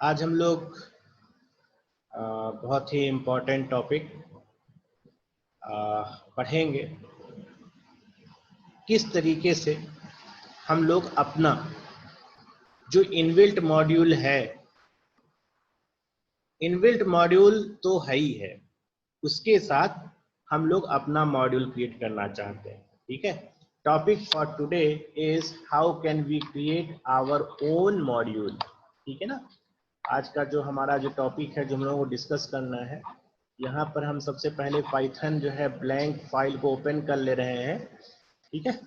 आज हम लोग बहुत ही इम्पोर्टेंट टॉपिक पढ़ेंगे। किस तरीके से हम लोग अपना जो इनबिल्ट मॉड्यूल है, इनबिल्ट मॉड्यूल तो है ही है, उसके साथ हम लोग अपना मॉड्यूल क्रिएट करना चाहते हैं। ठीक है, topic for today is how can we create our own module. ठीक है ना, आज का जो हमारा जो टॉपिक है, जो हम लोगों को डिस्कस करना है, यहाँ पर हम सबसे पहले पाइथन जो है ब्लैंक फाइल को ओपन कर ले रहे हैं। ठीक है,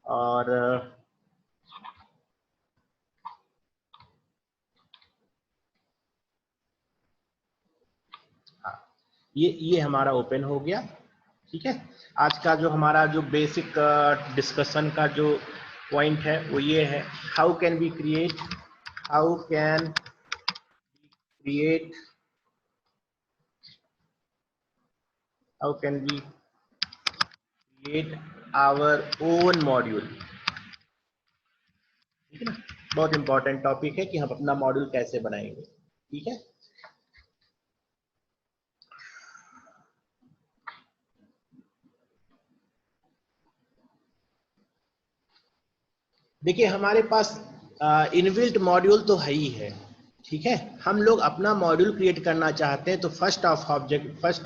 और हाँ, ये हमारा ओपन हो गया। ठीक है, आज का जो हमारा जो बेसिक डिस्कशन का जो पॉइंट है वो ये है, how can we create our own module. ठीक है ना, बहुत इंपॉर्टेंट टॉपिक है कि हम अपना मॉड्यूल कैसे बनाएंगे। ठीक है, देखिए हमारे पास इनबिल्ट मॉड्यूल तो है ही है। ठीक है, हम लोग अपना मॉड्यूल क्रिएट करना चाहते हैं, तो first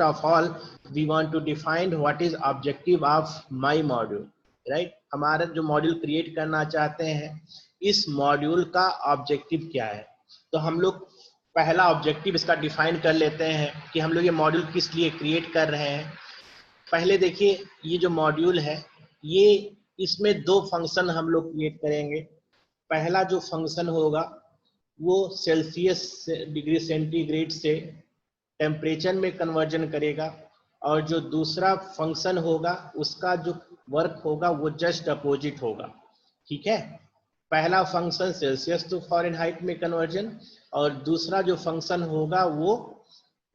of all we want to define what is objective of my module. Right, हमारा जो मॉड्यूल क्रिएट करना चाहते हैं, इस मॉड्यूल का ऑब्जेक्टिव क्या है। तो हम लोग पहला ऑब्जेक्टिव इसका डिफाइन कर लेते हैं कि हम लोग ये मॉड्यूल किस लिए क्रिएट कर रहे हैं। पहले देखिए, ये जो मॉड्यूल है, ये इसमें दो फंक्शन हम लोग क्रिएट करेंगे। पहला जो फंक्शन होगा वो सेल्सियस डिग्री सेंटीग्रेड से टेम्परेचर में कन्वर्जन करेगा, और जो दूसरा फंक्शन होगा उसका जो वर्क होगा वो जस्ट अपोजिट होगा। ठीक है, पहला फंक्शन सेल्सियस टू फ़ारेनहाइट में कन्वर्जन, और दूसरा जो फंक्शन होगा वो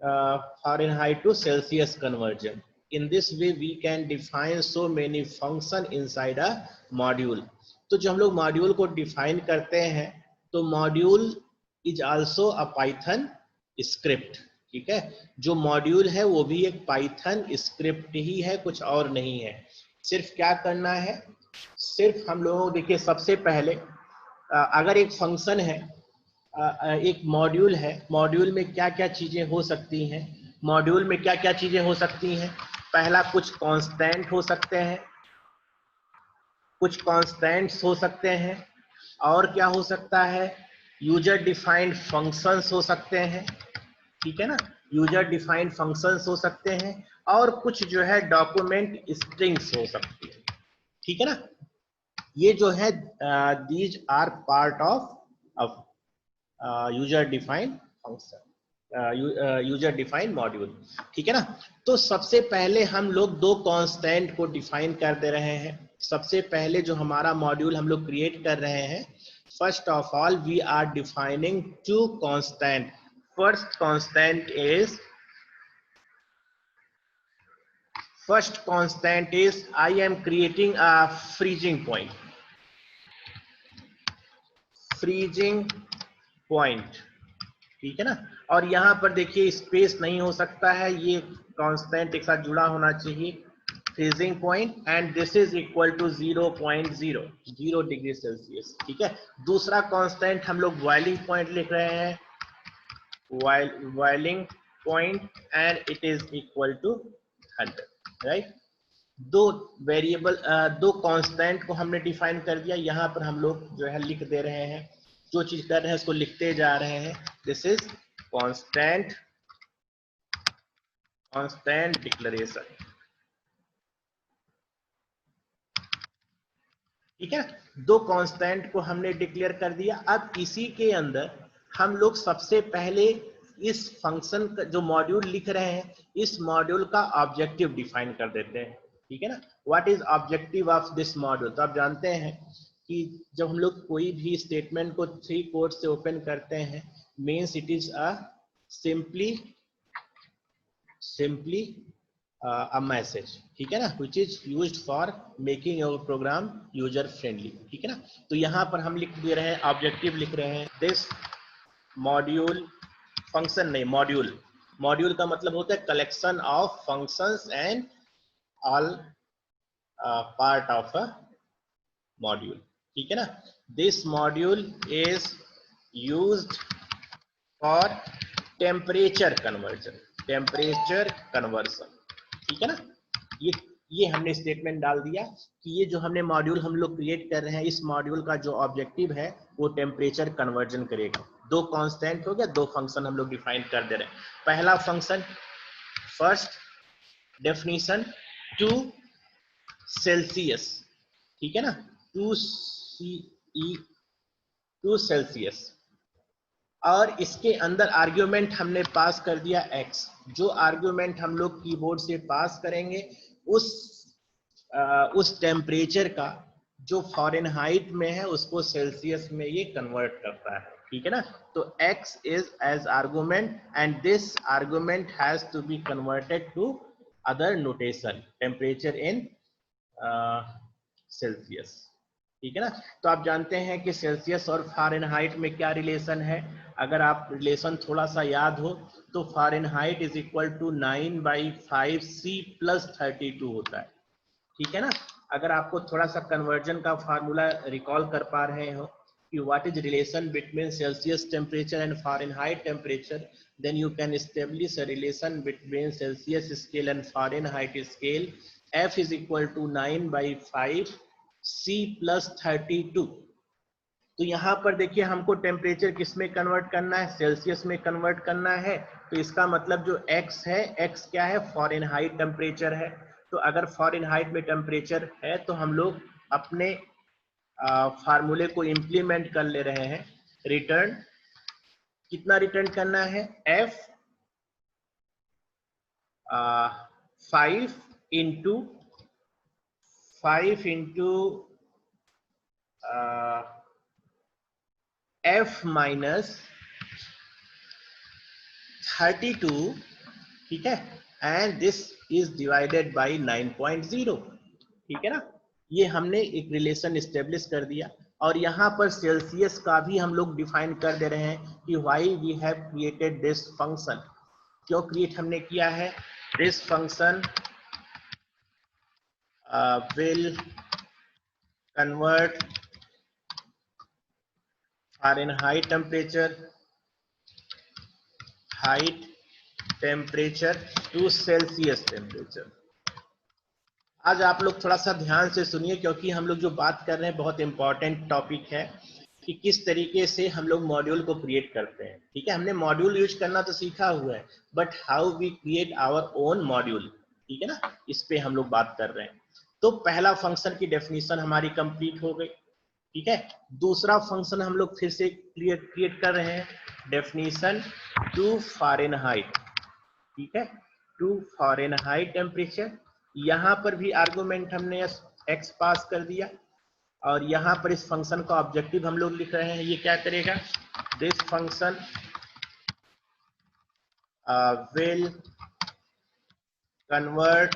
Fahrenheit to Celsius conversion. In this way we can define so many function inside a module। तो जो हम लोग मॉड्यूल को डिफाइन करते हैं, तो module is also a Python script. ठीक है, जो मॉड्यूल है वो भी एक पाइथन स्क्रिप्ट ही है, कुछ और नहीं है। सिर्फ क्या करना है, सिर्फ हम लोगों को देखिए, सबसे पहले अगर एक फंक्शन है, एक मॉड्यूल है, मॉड्यूल में क्या क्या चीजें हो सकती हैं, मॉड्यूल में क्या क्या चीजें हो सकती हैं। पहला, कुछ कांस्टेंट हो सकते हैं, कुछ कांस्टेंट्स हो सकते हैं, और क्या हो सकता है, यूजर डिफाइंड फंक्शंस हो सकते हैं। ठीक है ना, यूजर डिफाइंड फंक्शंस हो सकते हैं, और कुछ जो है डॉक्यूमेंट स्ट्रिंग्स हो सकती है। ठीक है ना, ये जो है these are part of user defined function, user defined module. ठीक है ना, तो सबसे पहले हम लोग दो कांस्टेंट को डिफाइन कर दे रहे हैं। सबसे पहले जो हमारा मॉड्यूल हम लोग क्रिएट कर रहे हैं, first of all we are defining two constant. First constant is I am creating a freezing point. ठीक है ना, और यहाँ पर देखिए स्पेस नहीं हो सकता है, ये कांस्टेंट एक साथ जुड़ा होना चाहिए, freezing point, and this is equal to 0.00 degree Celsius. ठीक है, दूसरा कांस्टेंट हम लोग बॉइलिंग पॉइंट लिख रहे हैं, boiling point, and it is equal to 100। राइट, दो वेरिएबल, दो कांस्टेंट को हमने डिफाइन कर दिया। यहाँ पर हम लोग जो है लिख दे रहे हैं, जो चीज कर रहे हैं उसको लिखते जा रहे हैं। This is constant declaration. ठीक है, दो कांस्टेंट को हमने डिक्लेयर कर दिया। अब इसी के अंदर हम लोग सबसे पहले इस फंक्शन का जो मॉड्यूल लिख रहे हैं, इस मॉड्यूल का ऑब्जेक्टिव डिफाइन कर देते हैं। ठीक है ना, what is objective of this module. तो आप जानते हैं कि जब हम लोग कोई भी स्टेटमेंट को 3 कोट से ओपन करते हैं, means it is a simply a message। ठीक है ना, which is used for making your program user friendly। ठीक है ना, तो यहाँ पर हम लिख दे रहे हैं, ऑब्जेक्टिव लिख रहे हैं, this मॉड्यूल, फंक्शन नहीं, मॉड्यूल। मॉड्यूल का मतलब होता है collection of functions and all part of a module, ठीक है ना। This module is used for temperature conversion, temperature conversion, ठीक है ना। ये हमने स्टेटमेंट डाल दिया कि ये जो हमने मॉड्यूल हम लोग क्रिएट कर रहे हैं, इस मॉड्यूल का जो ऑब्जेक्टिव है वो टेम्परेचर कन्वर्जन करेगा। दो कांस्टेंट हो गया, दो फंक्शन हम लोग डिफाइन कर दे रहे हैं। पहला फंक्शन, फर्स्ट डेफिनेशन, 2 सेल्सियस, ठीक है ना, 2 सेल्सियस, और इसके अंदर आर्ग्यूमेंट हमने पास कर दिया x। जो आर्ग्यूमेंट हम लोग कीबोर्ड से पास करेंगे उस टेम्परेचर का जो फॉरेनहाइट में है उसको सेल्सियस में ये कन्वर्ट करता है, ठीक है ना। तो x is as argument and this argument has to be converted to other notation, temperature in Celsius, ठीक है ना। तो आप जानते हैं कि सेल्सियस और फारेनहाइट में क्या रिलेशन है। अगर आप रिलेशन थोड़ा सा याद हो तो Fahrenheit is equal to 9/5 C + 32 होता है, ठीक है ना। अगर आपको थोड़ा सा कन्वर्जन का फार्मूला रिकॉल कर पा रहे हो कि what is relation between Celsius temperature and Fahrenheit temperature, then you can establish a relation between Celsius scale and Fahrenheit scale. F is equal to 9/5 C + 32। तो यहाँ पर देखिए हमको टेम्परेचर किस में कन्वर्ट करना है, सेल्सियस में कन्वर्ट करना है। तो इसका मतलब जो x है, x क्या है, फॉरेनहाइट टेम्परेचर है। तो अगर फॉरेनहाइट में टेम्परेचर है तो हम लोग अपने फार्मूले को इंप्लीमेंट कर ले रहे हैं। रिटर्न, कितना रिटर्न करना है, f 5 into 5 into f minus 32, ठीक है, and this is divided by 9.0, ठीक है ना। ये हमने एक रिलेशन एस्टेब्लिश कर दिया। और यहाँ पर सेल्सियस का भी हम लोग डिफाइन कर दे रहे हैं कि why we have created this function, क्यों क्रिएट हमने किया है। This function will convert Fahrenheit temperature, height temperature to Celsius temperature. आज आप लोग थोड़ा सा ध्यान से सुनिए क्योंकि हम लोग जो बात कर रहे हैं बहुत इंपॉर्टेंट टॉपिक है कि किस तरीके से हम लोग मॉड्यूल को क्रिएट करते हैं, ठीक है। हमने मॉड्यूल यूज करना तो सीखा हुआ है, but how we create our own module, ठीक है ना, इस पे हम लोग बात कर रहे हैं। तो पहला फंक्शन की डेफिनेशन हमारी कंप्लीट हो गई, ठीक है। दूसरा फंक्शन हम लोग फिर से क्रिएट कर रहे हैं, डेफिनेशन टू फारेनहाइट, ठीक है, टू फारेनहाइट टेम्परेचर। यहाँ पर भी आर्गुमेंट हमने x पास कर दिया और यहाँ पर इस फंक्शन का ऑब्जेक्टिव हम लोग लिख रहे हैं। ये क्या करेगा, this function will convert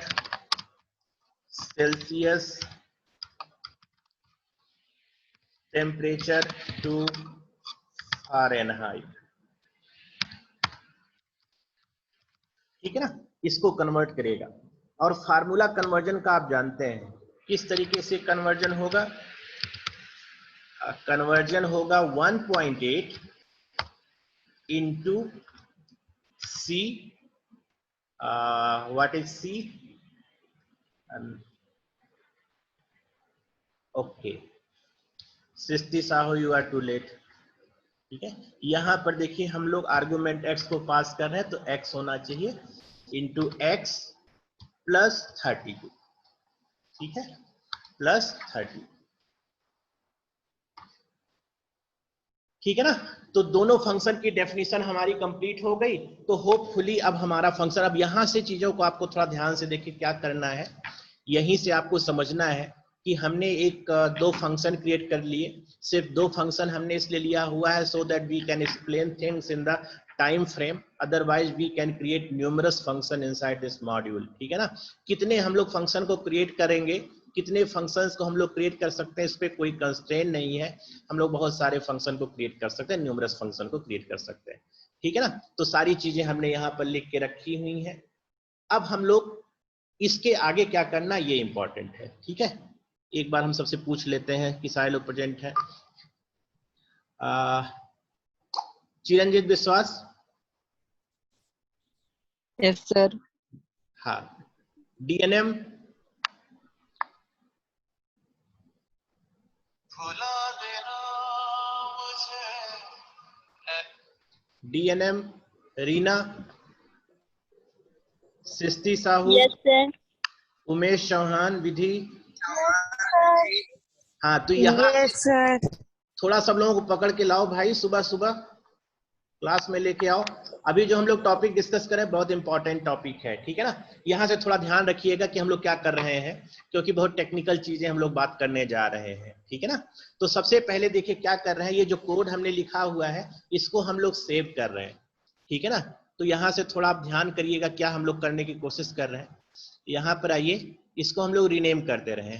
Celsius temperature to Fahrenheit, ठीक है ना, इसको कन्वर्ट करेगा। और फार्मूला कन्वर्जन का आप जानते हैं किस तरीके से कन्वर्जन होगा। कन्वर्जन होगा 1.8 into C, what is C, okay, Srishti Sahu you are too late, ठीक है। यहाँ पर देखिए हम लोग आर्गुमेंट x को पास कर रहे हैं तो x होना चाहिए इंटू x + 32, ठीक है, +30, ठीक है ना। तो दोनों फंक्शन की डेफिनेशन हमारी कंप्लीट हो गई। तो होपफुली अब हमारा फंक्शन, अब यहां से चीजों को आपको थोड़ा ध्यान से देखिए क्या करना है। यहीं से आपको समझना है कि हमने दो फंक्शन क्रिएट कर लिए। सिर्फ दो फंक्शन हमने इसलिए लिया हुआ है so that we can explain things in the time frame, otherwise we can create numerous function inside this module, ठीक है ना। कितने हम लोग फंक्शन को क्रिएट करेंगे, कितने फंक्शंस को हम लोग क्रिएट कर सकते हैं, इस पे कोई कंस्ट्रेंट नहीं है, हम लोग बहुत सारे फंक्शन को क्रिएट कर सकते हैं, न्यूमरस फंक्शन को क्रिएट कर सकते हैं, ठीक है ना। तो सारी चीजें हमने यहाँ पर लिख के रखी हुई हैं। अब हम लोग इसके आगे क्या करना ये इंपॉर्टेंट है, ठीक है। एक बार हम सबसे पूछ लेते हैं कि सारे लोग प्रेजेंट हैं। चिरंजीत विश्वास, यस सर। हाँ। डीएनएम, डीएनएम रीना, सृष्टि साहू, यस सर। उमेश चौहान, विधि, हाँ। तो यहाँ यस सर। थोड़ा सब लोगों को पकड़ के लाओ भाई, सुबह सुबह क्लास में लेके आओ। अभी जो हम लोग टॉपिक डिस्कस करें बहुत इंपॉर्टेंट टॉपिक है, ठीक है ना। यहाँ से थोड़ा ध्यान रखिएगा कि हम लोग क्या कर रहे हैं, क्योंकि बहुत टेक्निकल चीजें हम लोग बात करने जा रहे हैं, ठीक है ना। तो सबसे पहले देखिए क्या कर रहे हैं, ये जो कोड हमने लिखा हुआ है इसको हम लोग सेव कर रहे हैं, ठीक है ना। तो यहाँ से थोड़ा आप ध्यान करिएगा क्या हम लोग करने की कोशिश कर रहे हैं। यहाँ पर आइए, इसको हम लोग रीनेम कर दे रहे हैं।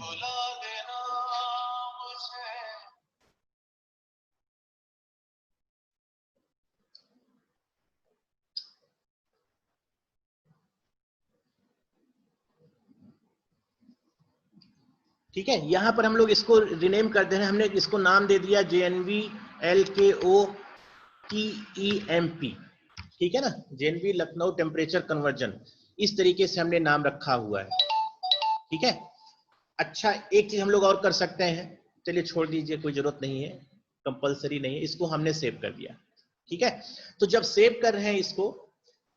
ठीक है, यहाँ पर हम लोग इसको रिनेम कर दे रहे हैं। हमने इसको नाम दे दिया JNV LKOTEMP, ठीक है ना, JNV लखनऊ टेम्परेचर कन्वर्जन, इस तरीके से हमने नाम रखा हुआ है, ठीक है। अच्छा, एक चीज हम लोग और कर सकते हैं, चलिए छोड़ दीजिए, कोई जरूरत नहीं है, कंपलसरी नहीं है, इसको हमने सेव कर दिया, ठीक है। तो जब सेव कर रहे हैं इसको,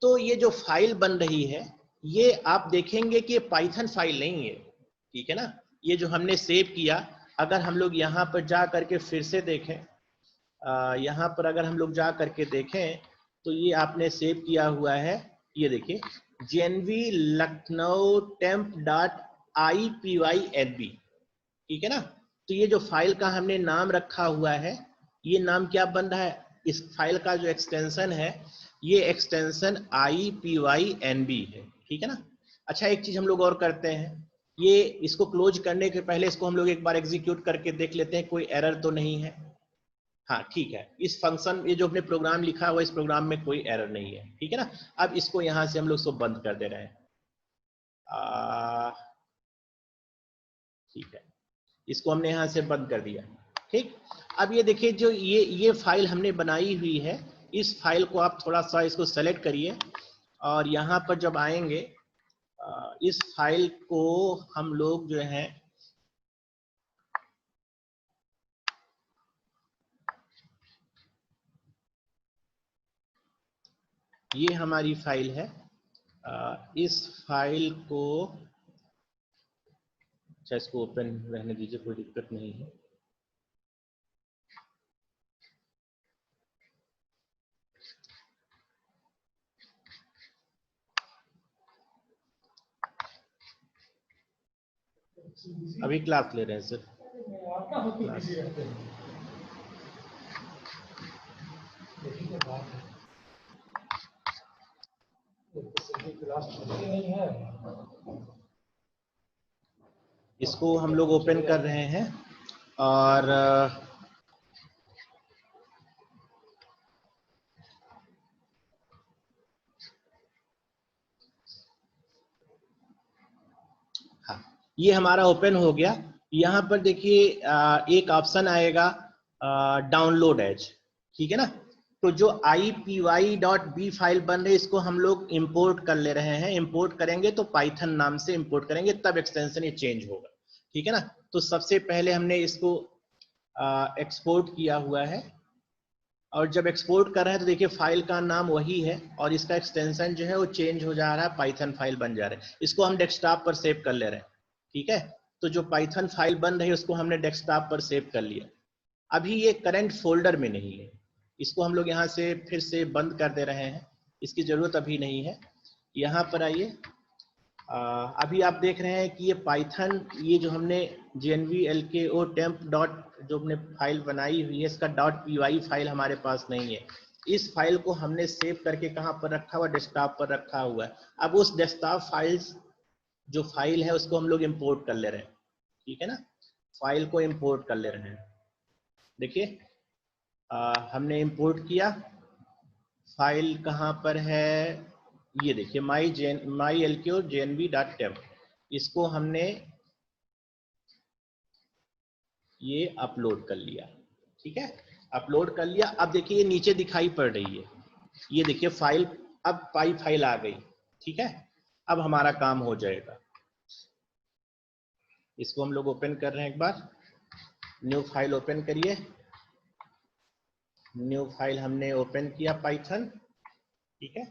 तो ये जो फाइल बन रही है ये आप देखेंगे कि ये पाइथन फाइल नहीं है, ठीक है ना। ये जो हमने सेव किया, अगर हम लोग यहाँ पर जा करके फिर से देखें, यहाँ पर अगर हम लोग जा करके देखें तो ये आपने सेव किया हुआ है, ये देखिए JNV लखनऊ temp.ipynb, ठीक है ना। तो ये जो फाइल का हमने नाम रखा हुआ है, ये नाम क्या बन रहा है, इस फाइल का जो एक्सटेंशन है ये एक्सटेंशन IPYNB है, ठीक है ना। अच्छा, एक चीज हम लोग और करते हैं, ये इसको क्लोज करने के पहले इसको हम लोग एक बार एग्जीक्यूट करके देख लेते हैं कोई एरर तो नहीं है। हाँ ठीक है, इस फंक्शन, ये जो अपने प्रोग्राम लिखा हुआ इस प्रोग्राम में कोई एरर नहीं है, ठीक है ना। अब इसको यहाँ से हम लोग इसको बंद कर दे रहे हैं, ठीक है, इसको हमने यहाँ से बंद कर दिया, ठीक। अब ये देखिए जो ये फाइल हमने बनाई हुई है, इस फाइल को आप थोड़ा सा इसको सेलेक्ट करिए और यहाँ पर जब आएंगे इस फाइल को हम लोग जो है ये हमारी फाइल है, इस फाइल को, अच्छा इसको ओपन रहने दीजिए, कोई दिक्कत नहीं है। अभी क्लास ले रहे हैं सर, इसको हम लोग ओपन कर रहे हैं और हाँ, ये हमारा ओपन हो गया। यहाँ पर देखिए एक ऑप्शन आएगा डाउनलोड एज, ठीक है ना। तो जो IPY.B फाइल बन रही है इसको हम लोग इंपोर्ट कर ले रहे हैं, इंपोर्ट करेंगे तो पाइथन नाम से इंपोर्ट करेंगे तब एक्सटेंशन ये चेंज होगा, ठीक है ना। तो सबसे पहले हमने इसको एक्सपोर्ट किया हुआ है और जब एक्सपोर्ट कर रहे हैं तो देखिए फाइल का नाम वही है और इसका एक्सटेंशन जो है वो चेंज हो जा रहा है, पाइथन फाइल बन जा रहा है। इसको हम डेस्कटॉप पर सेव कर ले रहे हैं, ठीक है। तो जो पाइथन फाइल बन रही है उसको हमने डेस्कटॉप पर सेव कर लिया। अभी ये करंट फोल्डर में नहीं है, इसको हम लोग यहाँ से फिर से बंद कर दे रहे हैं, इसकी जरूरत अभी नहीं है। यहाँ पर आइए, अभी आप देख रहे हैं कि ये पाइथन, ये जो हमने JNV LKO temp डॉट जो हमने फाइल बनाई हुई है इसका .py फाइल हमारे पास नहीं है। इस फाइल को हमने सेव करके कहाँ पर रखा हुआ, डेस्कटॉप पर रखा हुआ है। अब उस डेस्कटॉप फाइल्स जो फाइल है उसको हम लोग इंपोर्ट कर ले रहे हैं, ठीक है ना। फाइल को इंपोर्ट कर ले रहे हैं। देखिए हमने इंपोर्ट किया, फाइल कहाँ पर है, ये देखिए माई एलक्यू jnb.temp, इसको हमने ये अपलोड कर लिया। ठीक है, अपलोड कर लिया। अब देखिए ये नीचे दिखाई पड़ रही है, ये देखिए फाइल, अब पाई फाइल आ गई। ठीक है, अब हमारा काम हो जाएगा। इसको हम लोग ओपन कर रहे हैं, एक बार न्यू फाइल ओपन करिए। न्यू फाइल हमने ओपन किया पाइथन। ठीक है,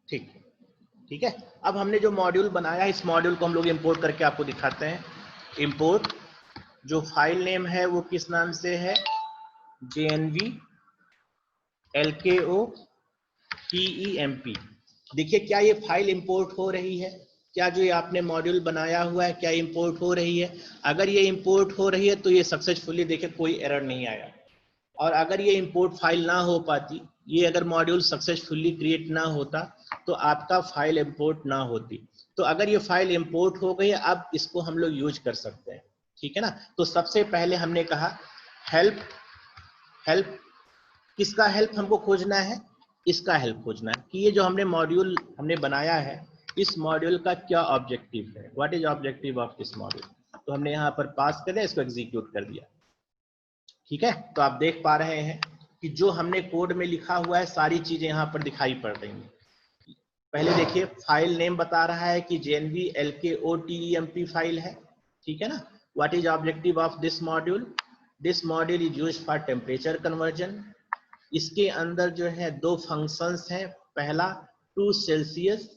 ठीक ठीक है। अब हमने जो मॉड्यूल बनाया है, इस मॉड्यूल को हम लोग इंपोर्ट करके आपको दिखाते हैं। इंपोर्ट, जो फाइल नेम है वो किस नाम से है, JNV LKO TEMP। देखिए क्या ये फाइल इंपोर्ट हो रही है, क्या जो ये आपने मॉड्यूल बनाया हुआ है क्या इंपोर्ट हो रही है। अगर ये इंपोर्ट हो रही है तो ये सक्सेसफुली, देखिए कोई एरर नहीं आया। और अगर ये इंपोर्ट फाइल ना हो पाती, ये अगर मॉड्यूल सक्सेसफुली क्रिएट ना होता तो आपका फाइल इंपोर्ट ना होती। तो अगर ये फाइल इंपोर्ट हो गई है, अब इसको हम लोग यूज कर सकते हैं। ठीक है ना। तो सबसे पहले हमने कहा हेल्प, हेल्प किसका हेल्प हमको खोजना है, इसका हेल्प खोजना है कि ये जो हमने मॉड्यूल हमने बनाया है, इस मॉड्यूल का क्या ऑब्जेक्टिव है, what is objective of this module. तो हमने यहाँ पर पास कर दिया, इसको एग्जीक्यूट कर दिया। ठीक है, तो आप देख पा रहे हैं कि जो हमने कोड में लिखा हुआ है सारी चीजें यहाँ पर दिखाई पड़ रही हैं। पहले देखिए फाइल नेम बता रहा है कि JNV LKO TEMP फाइल है। ठीक है ना। What is objective of this module, this module is used for temperature conversion. इसके अंदर जो है दो फंक्शंस हैं, पहला टू सेल्सियस,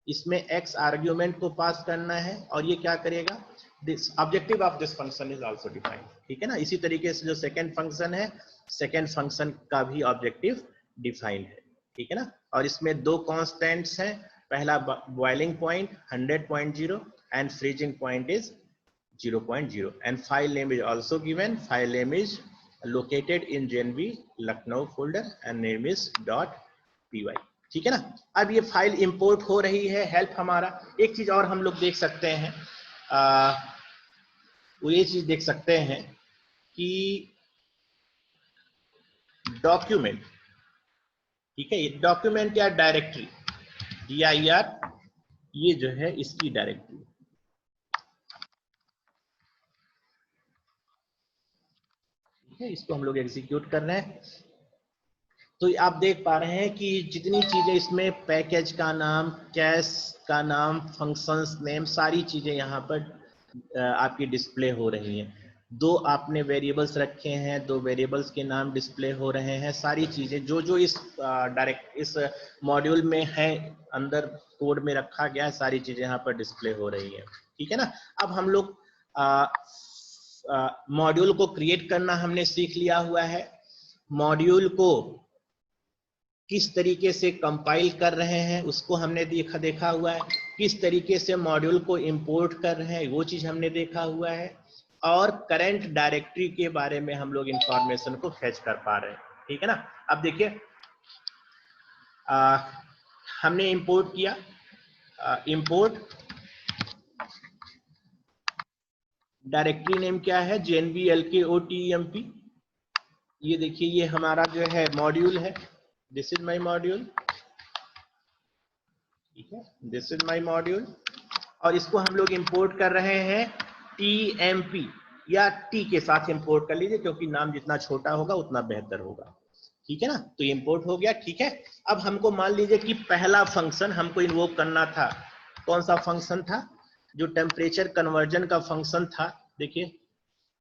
इसमें x आर्ग्यूमेंट को पास करना है और ये क्या करेगा, this objective of this function is also defined. ठीक है ना। इसी तरीके से जो सेकंड फंक्शन है, सेकंड फंक्शन का भी ऑब्जेक्टिव डिफाइंड है। ठीक है ना। और इसमें दो कांस्टेंट्स हैं, पहला boiling point 100.0 and freezing point is 0.0 and file name is also given. File name is located in JNV Lucknow folder and name is .py। ठीक है ना। अब ये फाइल इंपोर्ट हो रही है, हेल्प हमारा। एक चीज और हम लोग देख सकते हैं, वो ये चीज देख सकते हैं कि डॉक्यूमेंट, ठीक है, ये डॉक्यूमेंट या डायरेक्टरी DIR, ये जो है इसकी डायरेक्टरी। ठीक है, इसको हम लोग एग्जीक्यूट कर रहे हैं। तो आप देख पा रहे हैं कि जितनी चीजें इसमें, पैकेज का नाम, कैश का नाम, फंक्शंस नेम, सारी चीजें यहाँ पर आपकी डिस्प्ले हो रही हैं। दो आपने वेरिएबल्स रखे हैं, दो वेरिएबल्स के नाम डिस्प्ले हो रहे हैं। सारी चीजें जो जो इस इस मॉड्यूल में है, अंदर कोड में रखा गया है, सारी चीजें यहाँ पर डिस्प्ले हो रही हैं। ठीक है ना। अब हम लोग मॉड्यूल को क्रिएट करना हमने सीख लिया हुआ है। मॉड्यूल को किस तरीके से कंपाइल कर रहे हैं उसको हमने देखा हुआ है। किस तरीके से मॉड्यूल को इंपोर्ट कर रहे हैं वो चीज हमने देखा हुआ है। और करंट डायरेक्टरी के बारे में हम लोग इंफॉर्मेशन को फेच कर पा रहे हैं। ठीक है ना। अब देखिए हमने इंपोर्ट किया, इंपोर्ट डायरेक्टरी नेम क्या है, JNV LKO TEMP। ये देखिए ये हमारा जो है मॉड्यूल है, दिस इज माय मॉड्यूल। ठीक है, दिस इज माय मॉड्यूल। और इसको हम लोग इंपोर्ट कर रहे हैं TMP या T के साथ इंपोर्ट कर लीजिए, क्योंकि नाम जितना छोटा होगा उतना बेहतर होगा। ठीक है ना। तो इंपोर्ट हो गया। ठीक है, अब हमको मान लीजिए कि पहला फंक्शन हमको इन्वोक करना था। कौन सा फंक्शन था, जो टेम्परेचर कन्वर्जन का फंक्शन था। देखिए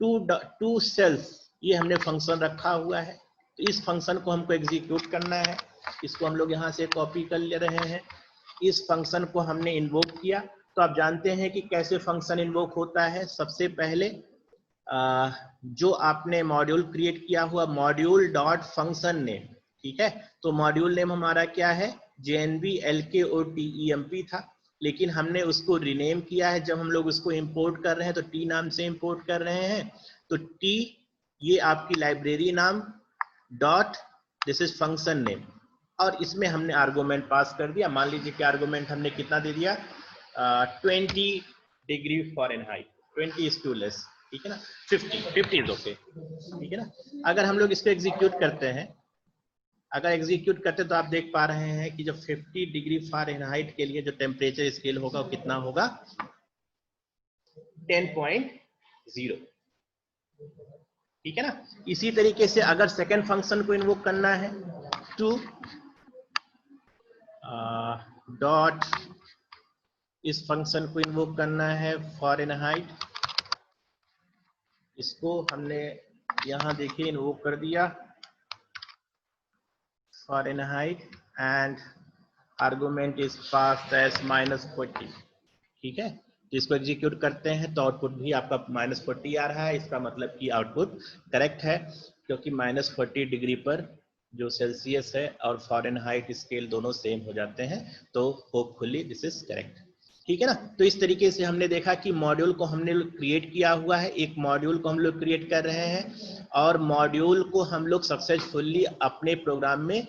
टू सेल्स, ये हमने फंक्शन रखा हुआ है। तो इस फंक्शन को हमको एग्जीक्यूट करना है। इसको हम लोग यहाँ से कॉपी कर ले रहे हैं। इस फंक्शन को हमने इन्वोक किया। तो आप जानते हैं कि कैसे फंक्शन इन्वोक होता है। सबसे पहले जो आपने मॉड्यूल क्रिएट किया हुआ मॉड्यूल डॉट फंक्शन नेम, ठीक है, तो मॉड्यूल नेम हमारा क्या है, JNV LKOTEMP था, लेकिन हमने उसको रीनेम किया है। जब हम लोग उसको इंपोर्ट कर रहे हैं तो टी नाम से इंपोर्ट कर रहे हैं, तो टी ये आपकी लाइब्रेरी नाम dot this is function name, और इसमें हमने आर्गुमेंट पास कर दिया। मान लीजिए कि आर्गुमेंट हमने कितना दे दिया, 20 degree Fahrenheit, 20 is too less, ठीक है ना, 50 इज ओके, ठीक है ना। अगर हम लोग इसको एग्जीक्यूट करते हैं, अगर एग्जीक्यूट करते तो आप देख पा रहे हैं कि जब 50 डिग्री फ़ारेनहाइट के लिए जो टेम्परेचर स्केल होगा वो कितना होगा, 10.0, ठीक है ना। इसी तरीके से अगर सेकेंड फंक्शन को इन्वोक करना है, टू डॉट इस फंक्शन को इन्वोक करना है फ़ारेनहाइट, इसको हमने यहां देखिए इन्वोक कर दिया Fahrenheit and argument is passed as -40, ठीक है। तो इसको एग्जीक्यूट करते हैं तो आउटपुट भी आपका -40 आ रहा है। इसका मतलब कि आउटपुट करेक्ट है, क्योंकि -40 डिग्री पर जो सेल्सियस है और फ़ारेनहाइट स्केल दोनों सेम हो जाते हैं, तो होपफुली दिस इज करेक्ट, ठीक है ना। तो इस तरीके से हमने देखा कि मॉड्यूल को हमने क्रिएट किया हुआ है, एक मॉड्यूल को हम लोग क्रिएट कर रहे हैं और मॉड्यूल को हम लोग सक्सेसफुली अपने प्रोग्राम में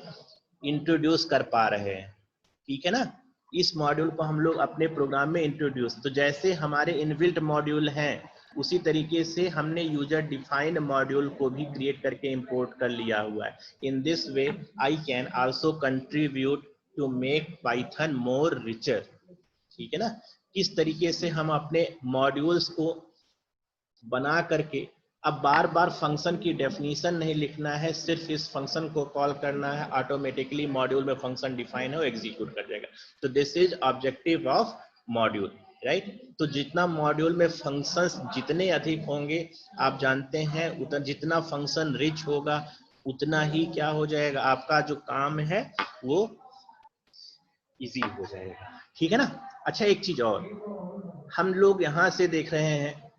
इंट्रोड्यूस कर पा रहे हैं, ठीक है ना। इस मॉड्यूल को हम लोग अपने प्रोग्राम में इंट्रोड्यूस, तो जैसे हमारे इनबिल्ट मॉड्यूल हैं उसी तरीके से हमने यूजर डिफाइंड मॉड्यूल को भी क्रिएट करके इंपोर्ट कर लिया हुआ है। In this way I can also contribute to make Python more richer, ठीक है ना। किस तरीके से हम अपने मॉड्यूल्स को बना करके, अब बार बार फंक्शन की डेफिनेशन नहीं लिखना है, सिर्फ इस फंक्शन को कॉल करना है, ऑटोमेटिकली मॉड्यूल में फंक्शन डिफाइन हो एग्जीक्यूट कर जाएगा। तो this is objective of module, right. तो जितना मॉड्यूल में फंक्शंस जितने अधिक होंगे, आप जानते हैं उतना जितना फंक्शन रिच होगा उतना ही क्या हो जाएगा, आपका जो काम है वो इजी हो जाएगा, ठीक है ना। अच्छा एक चीज और, हम लोग यहां से देख रहे हैं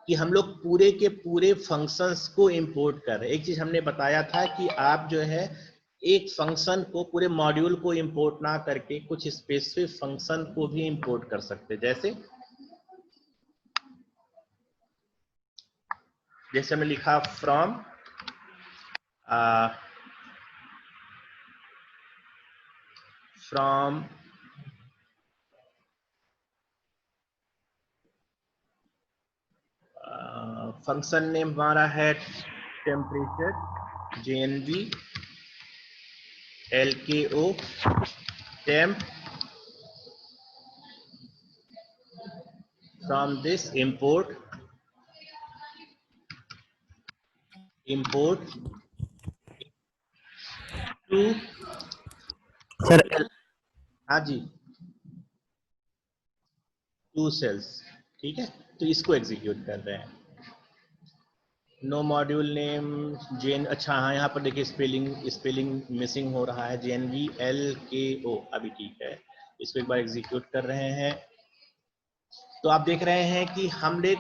कि हम लोग पूरे के पूरे फंक्शंस को इंपोर्ट कर रहे हैं। एक चीज हमने बताया था कि आप जो है एक फंक्शन को, पूरे मॉड्यूल को इंपोर्ट ना करके कुछ स्पेसिफिक फंक्शन को भी इंपोर्ट कर सकते हैं। जैसे हमने लिखा फ्रॉम फंक्शन नेम हमारा है temperature, JNV LKO temp, from this import to sir हाँ जी, टू सेल्स, ठीक है। तो इसको एग्जीक्यूट कर रहे हैं। नो मॉड्यूल नेम जेन, अच्छा हाँ यहाँ पर देखिए स्पेलिंग मिसिंग हो रहा है, JNV LKO, अभी ठीक है। इसको एक बार एग्जीक्यूट कर रहे हैं तो आप देख रहे हैं कि हमने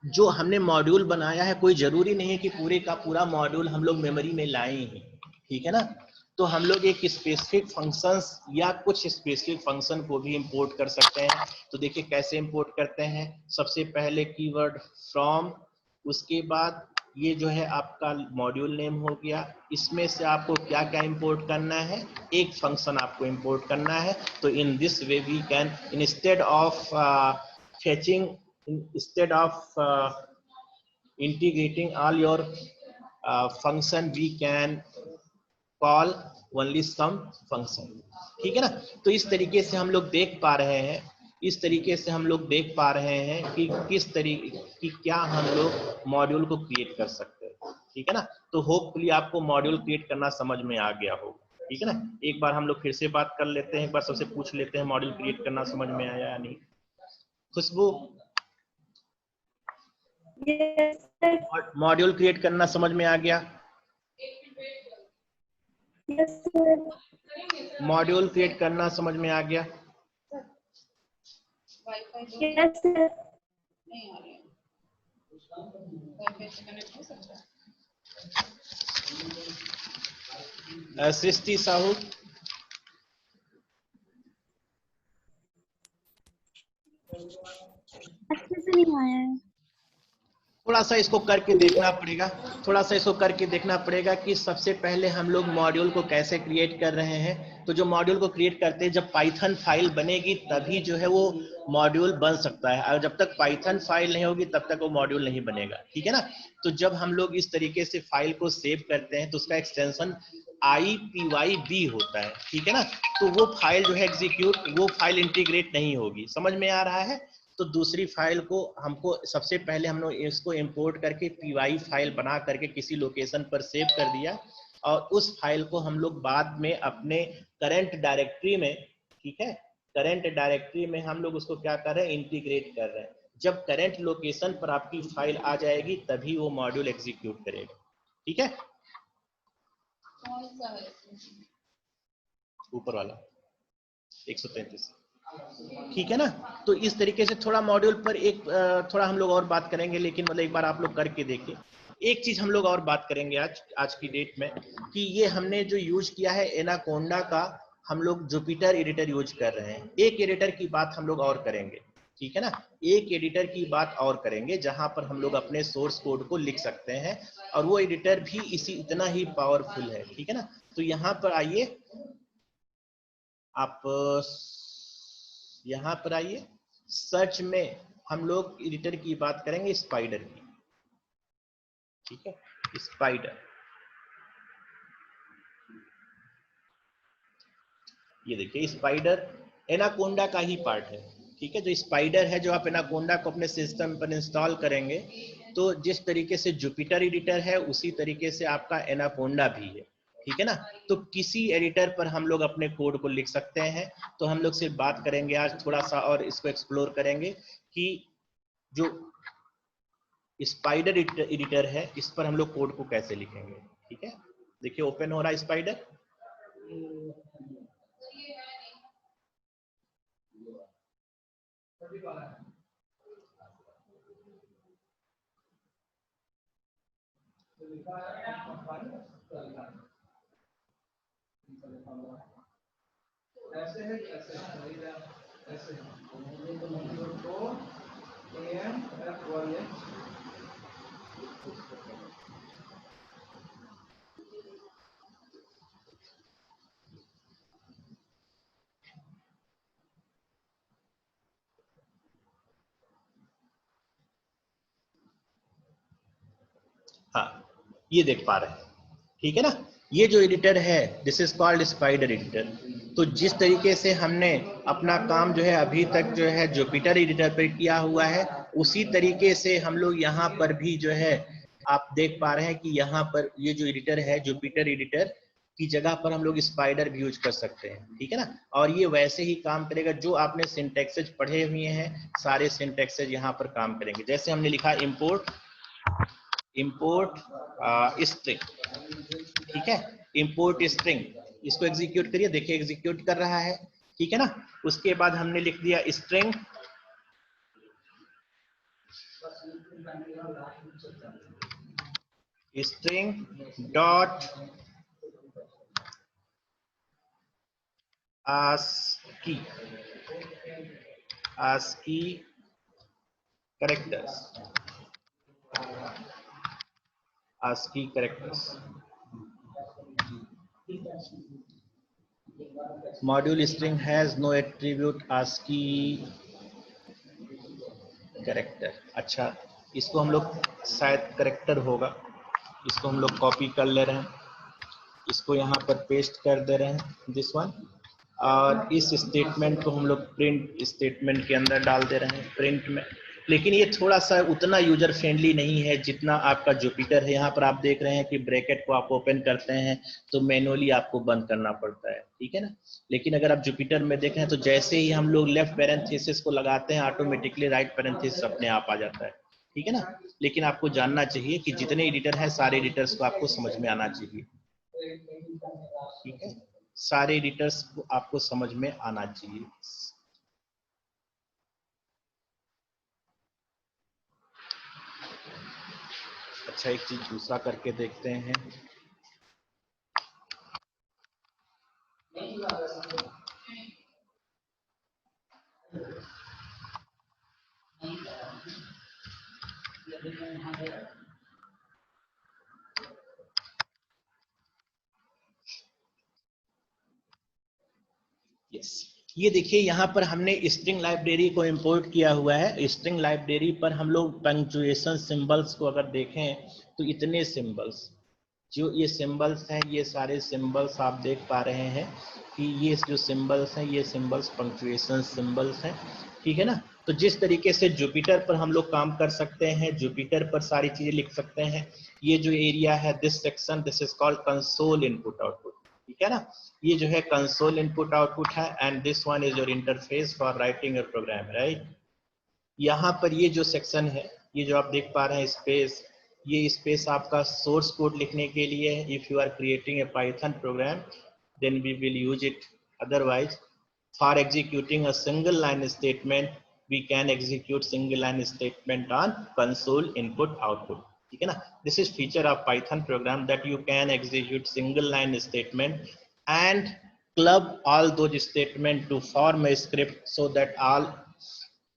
जो हमने मॉड्यूल बनाया है, कोई जरूरी नहीं है कि पूरे का पूरा मॉड्यूल हम लोग मेमोरी में लाए ही, ठीक है ना। तो हम लोग एक स्पेसिफिक फंक्शंस या कुछ स्पेसिफिक फंक्शन को भी इंपोर्ट कर सकते हैं। तो देखिए कैसे इंपोर्ट करते हैं। सबसे पहले कीवर्ड फ्रॉम, उसके बाद ये जो है आपका मॉड्यूल नेम हो गया, इसमें से आपको क्या क्या इंपोर्ट करना है, एक फंक्शन आपको इंपोर्ट करना है। तो in this way we can instead of fetching, instead of integrating all your function, we can call only some function, ठीक है ना। तो इस तरीके से हम लोग देख पा रहे हैं, कि किस तरीके की क्या हम लोग मॉड्यूल को क्रिएट कर सकते हैं, ठीक है ना। तो होपफुली आपको मॉड्यूल क्रिएट करना समझ में आ गया होगा, ठीक है ना। एक बार हम लोग फिर से बात कर लेते हैं, एक बार सबसे पूछ लेते हैं मॉड्यूल क्रिएट करना समझ में आया या नहीं। खुशबू, मॉड्यूल क्रिएट करना समझ में आ गया? मॉड्यूल क्रिएट करना समझ में आ गया? सृष्टि साहू, अच्छे से नहीं आया है। थोड़ा सा इसको करके देखना पड़ेगा, थोड़ा सा इसको करके देखना पड़ेगा कि सबसे पहले हम लोग मॉड्यूल को कैसे क्रिएट कर रहे हैं। तो जो मॉड्यूल को क्रिएट करते हैं, जब पाइथन फाइल बनेगी तभी जो है वो मॉड्यूल बन सकता है, और जब तक पाइथन फाइल नहीं होगी तब तक वो मॉड्यूल नहीं बनेगा, ठीक है ना। तो जब हम लोग इस तरीके से फाइल को सेव करते हैं तो उसका एक्सटेंशन IPYB होता है, ठीक है ना। तो वो फाइल जो है एग्जीक्यूट, वो फाइल इंटीग्रेट नहीं होगी, समझ में आ रहा है। तो दूसरी फाइल को हमको सबसे पहले हम लोग इसको इंपोर्ट करके py फाइल बना करके किसी लोकेशन पर सेव कर दिया, और उस फाइल को हम लोग बाद में अपने करंट डायरेक्टरी में, ठीक है, करंट डायरेक्टरी में हम लोग उसको क्या कर रहे हैं, इंटीग्रेट कर रहे हैं। जब करंट लोकेशन पर आपकी फाइल आ जाएगी तभी वो मॉड्यूल एग्जीक्यूट करेगा, ठीक है। ऊपर वाला 133, ठीक है ना। तो इस तरीके से थोड़ा मॉड्यूल पर एक थोड़ा हम लोग और बात करेंगे, लेकिन मतलब एक बार आप लोग करके देखिए। एक चीज हम लोग और बात करेंगे आज की डेट में, कि ये हमने जो यूज किया है एनाकोंडा का, हम लोग जुपिटर एडिटर यूज कर रहे हैं। एक एडिटर की बात हम लोग और करेंगे, ठीक है ना। एक एडिटर की बात और करेंगे जहां पर हम लोग अपने सोर्स कोड को लिख सकते हैं, और वो एडिटर भी इसी इतना ही पावरफुल है, ठीक है ना। तो यहाँ पर आइए, आप यहाँ पर आइए, सर्च में हम लोग एडिटर की बात करेंगे, स्पाइडर की, ठीक है, स्पाइडर। ये देखिए स्पाइडर एनाकोंडा का ही पार्ट है, ठीक है। जो स्पाइडर है, जो आप एनाकोंडा को अपने सिस्टम पर इंस्टॉल करेंगे, तो जिस तरीके से जुपिटर एडिटर है उसी तरीके से आपका एनाकोंडा भी है, ठीक है ना। तो किसी एडिटर पर हम लोग अपने कोड को लिख सकते हैं। तो हम लोग सिर्फ बात करेंगे आज, थोड़ा सा और इसको एक्सप्लोर करेंगे कि जो स्पाइडर एडिटर है इस पर हम लोग कोड को कैसे लिखेंगे, ठीक है। देखिए ओपन हो रहा है स्पाइडर। हाँ, ये देख पा रहे हैं, ठीक है ना। ये जो एडिटर है this is called spider editor. तो जिस तरीके से हमने अपना काम जो है अभी तक जो है जुपिटर एडिटर पर किया हुआ है, उसी तरीके से हम लोग यहाँ पर भी जो है आप देख पा रहे हैं कि यहाँ पर ये जो एडिटर है जुपिटर एडिटर की जगह पर हम लोग स्पाइडर भी यूज कर सकते हैं, ठीक है ना। और ये वैसे ही काम करेगा जो आपने सिंटैक्सेज पढ़े हुए हैं, सारे सिंटैक्सेज यहाँ पर काम करेंगे। जैसे हमने लिखा इंपोर्ट स्ट्रिंग, ठीक है, इंपोर्ट स्ट्रिंग, इसको एग्जीक्यूट करिए, देखिए एग्जीक्यूट कर रहा है, ठीक है ना। उसके बाद हमने लिख दिया string dot ASCII characters. Module string has no attribute ASCII character. अच्छा, इसको हम लोग शायद कैरेक्टर होगा, इसको हम लोग कॉपी कर ले रहे हैं, इसको यहाँ पर पेस्ट कर दे रहे हैं दिस वन, और इस स्टेटमेंट को हम लोग प्रिंट स्टेटमेंट के अंदर डाल दे रहे हैं, प्रिंट में। लेकिन ये थोड़ा सा उतना यूजर फ्रेंडली नहीं है जितना आपका जुपिटर है। यहाँ पर आप देख रहे हैं कि ब्रैकेट को आप ओपन करते हैं तो मैनुअली आपको बंद करना पड़ता है, ठीक है ना। लेकिन अगर आप जुपिटर में देखें तो जैसे ही हम लोग लेफ्ट पैरेंथेसिस को लगाते हैं ऑटोमेटिकली राइट पैरेंथेसिस अपने आप आ जाता है, ठीक है ना। लेकिन आपको जानना चाहिए कि जितने एडिटर हैं सारे एडिटर्स को आपको समझ में आना चाहिए, ठीक है, सारे एडिटर्स को आपको समझ में आना चाहिए। अच्छा एक चीज दूसरा करके देखते हैं। ये देखिए यहाँ पर हमने स्ट्रिंग लाइब्रेरी को इंपोर्ट किया हुआ है। स्ट्रिंग लाइब्रेरी पर हम लोग पंक्चुएशन सिंबल्स को अगर देखें तो इतने सिंबल्स, जो ये सिंबल्स हैं, ये सारे सिंबल्स आप देख पा रहे हैं कि ये जो सिंबल्स हैं ये सिंबल्स पंक्चुएशन सिंबल्स हैं, ठीक है ना। तो जिस तरीके से जुपिटर पर हम लोग काम कर सकते हैं, जुपिटर पर सारी चीजें लिख सकते हैं। ये जो एरिया है, this section, this is called console input output, ठीक है ना। ये जो है कंसोल इनपुट आउटपुट है and this one is your interface for writing your program, right. यहाँ पर ये जो सेक्शन है, ये जो आप देख पा रहे हैं स्पेस, ये स्पेस आपका सोर्स कोड लिखने के लिए है। If you are creating a Python program then we will use it, otherwise for executing a single line statement we can execute single line statement on console input output, ठीक है ना। this is feature of Python program that you can execute single line statement and club all those statement to form a script so that all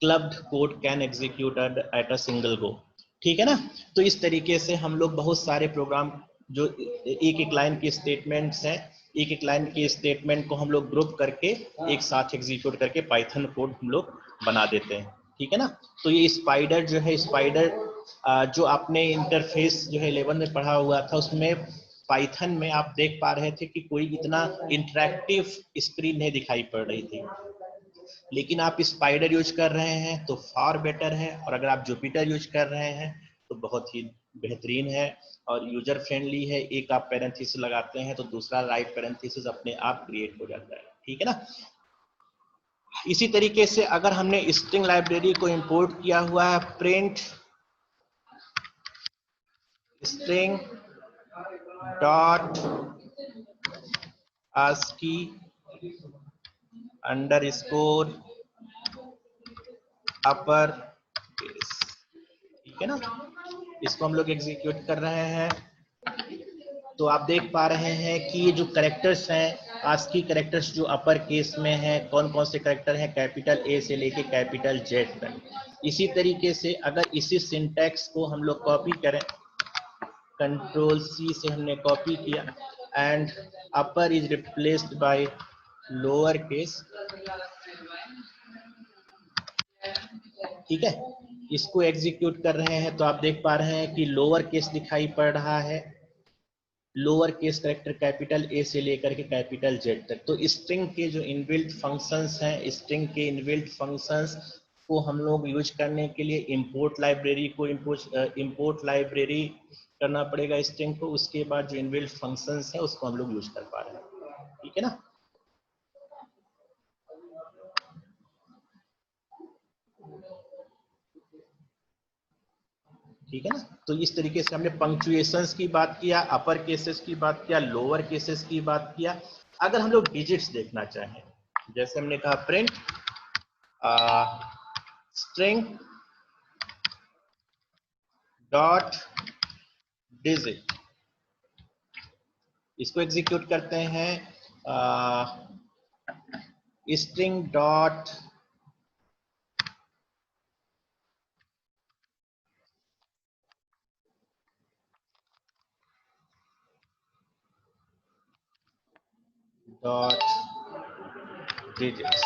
clubbed code can execute at a single go, ठीक है ना। तो इस तरीके से हम लोग बहुत सारे प्रोग्राम जो एक एक लाइन के स्टेटमेंट्स हैं, एक एक लाइन के स्टेटमेंट को हम लोग ग्रुप करके एक साथ एग्जीक्यूट करके पाइथन कोड हम लोग बना देते हैं, ठीक है ना। तो ये स्पाइडर जो है, स्पाइडर जो आपने इंटरफेस जो है 11 में पढ़ा हुआ था, उसमें पाइथन में आप देख पा रहे थे कि कोई इतना इंटरैक्टिव स्क्रीन नहीं दिखाई पड़ रही थी, लेकिन आप स्पाइडर यूज कर रहे हैं तो फार बेटर है, और अगर आप जुपिटर यूज कर रहे हैं तो बहुत ही बेहतरीन है और यूजर फ्रेंडली है। एक आप पैरेंथेसिस लगाते हैं तो दूसरा राइट पैरेंथेसिस अपने आप क्रिएट हो जाता है, ठीक है ना। इसी तरीके से अगर हमने स्ट्रिंग लाइब्रेरी को इंपोर्ट किया हुआ है, print string dot ASCII underscore upper case, ठीक है ना। इसको हम लोग एग्जीक्यूट कर रहे हैं तो आप देख पा रहे हैं कि ये जो कैरेक्टर्स हैं, आस्की कैरेक्टर्स जो अपर केस में हैं, कौन कौन से कैरेक्टर हैं, कैपिटल ए से लेके कैपिटल जेड तक। इसी तरीके से अगर इसी सिंटैक्स को हम लोग कॉपी करें, कंट्रोल सी से हमने कॉपी किया and upper is replaced by lower case, ठीक है। इसको एग्जीक्यूट कर रहे हैं तो आप देख पा रहे हैं कि लोअर केस दिखाई पड़ रहा है, lower case character capital A से लेकर के कैपिटल जेड तक। तो स्ट्रिंग के जो इनबिल्ट फंक्शंस हैं, स्ट्रिंग के इनबिल्ट फंक्शंस को हम लोग यूज करने के लिए इंपोर्ट लाइब्रेरी को इंपोर्ट लाइब्रेरी करना पड़ेगा स्ट्रिंग को, उसके बाद जो इनबिल्ट फंक्शंस है उसको हम लोग यूज कर पा रहे हैं, ठीक है ना। ठीक है ना। तो इस तरीके से हमने पंक्चुएशंस की बात किया, अपर केसेस की बात किया, लोअर केसेस की बात किया। अगर हम लोग डिजिट्स देखना चाहें, जैसे हमने कहा प्रिंट स्ट्रिंग डॉट डिजिट, इसको एग्जीक्यूट करते हैं स्ट्रिंग डॉट डिजिट्स,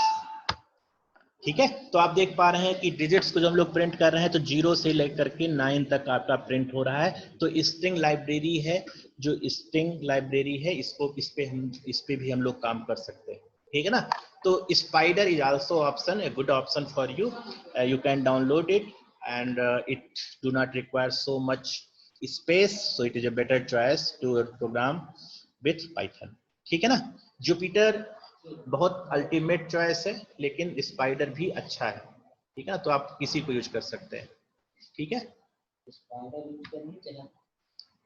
ठीक है। तो आप देख पा रहे हैं कि डिजिट्स को जब हम लोग प्रिंट कर रहे हैं तो 0 से लेकर के 9 तक आपका प्रिंट हो रहा है। तो स्ट्रिंग लाइब्रेरी है, जो स्ट्रिंग लाइब्रेरी है, इस पे भी हम लोग काम कर सकते हैं, ठीक है ना। तो Spyder is also option, a good option for you, you can download it and it do not require so much space, so it is a better choice to program with Python, ठीक है ना। Jupiter बहुत ultimate choice है, लेकिन spider भी अच्छा है, ठीक है ना। तो आप किसी को यूज कर सकते हैं, ठीक है।